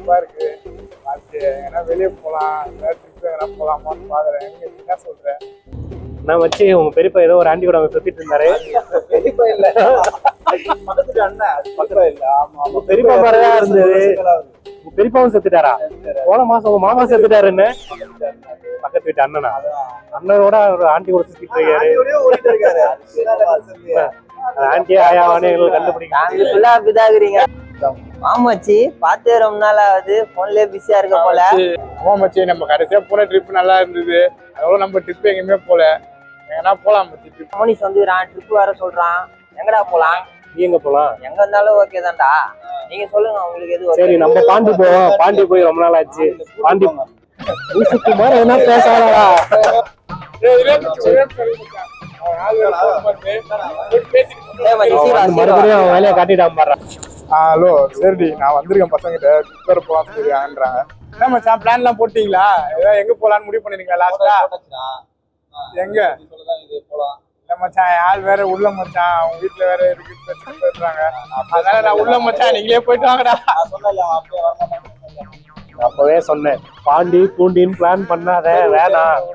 கடுப்பா இருக்கு. ஏன்னா வெளியே போலாம், ட்ரிப் எங்கன்னா போலாமான்னு பாக்குறேன். என்ன சொல்றேன்? நான் வச்சு உங்க பெரியப்பா ஏதோ ஒரு ஆண்டி கூட அவங்க சுத்திட்டு இருந்தாரு. பெரியப்பா இல்ல, பக்கத்துல அண்ணன். பக்கத்துல இல்ல, ஆமா ஆமா. பெரியப்பா மாதிரியா இருந்தது. பெரியப்பாவும் செத்துட்டாரா? போன மாசம் உங்க மாமா செத்துட்டாருன்னு பக்கத்து வீட்டு அண்ணனா? அண்ணனோட ஒரு ஆண்டி கூட சுத்திட்டு இருக்காரு. ஆண்டி ஆயாவானே கண்டுபிடிக்க அப்படிதாக்குறீங்க. மாமாச்சி பாத்து ரொம்ப நாள் ஆகுது, போன்லயே பிஸியா இருக்க போல. ஆமாச்சி, நம்ம கடைசியா போன ட்ரிப் நல்லா இருந்தது. அதோட நம்ம ட்ரிப் எங்கேயுமே போல. எங்கன்னா போலாம் மச்சி. ட்ரிப் மோனிஸ் வந்துறான், ட்ரிப் வர சொல்றான். எங்கடா போலாம்? நீ எங்க போலாம்? எங்க இருந்தாலும் ஓகே தான்டா. நீங்க சொல்லுங்க, உங்களுக்கு எது? சரி, நம்ம பாண்டி போவோம். பாண்டி போய் ரொம்ப நாள் ஆச்சு. பாண்டி குமார் என்ன பேசாடா? மறுபடியும் அவன் வேலையை காட்டிட்டான் பாரு. ஹலோ, சரிடி, நான் வந்திருக்கேன் பசங்கிட்ட. ட்ரிப்பர் போலாம் சொல்லிருக்காங்கன்றாங்க. என்ன மச்சான், பிளான் எல்லாம் போட்டீங்களா? ஏதாவது எங்க போலான்னு முடிவு பண்ணிருக்கீங்களா லாஸ்டா? எங்க இல்ல மச்சான், ஆள் வேற உள்ள மச்சான். அவங்க வீட்டுல வேற இருக்கு பேசுறாங்க. அதனால நான் உள்ள மச்சான், நீங்களே போயிட்டு வாங்கடா. அப்பவே சொன்னேன், பாண்டி பூண்டின்னு பிளான் பண்ணாத, வேணாம்.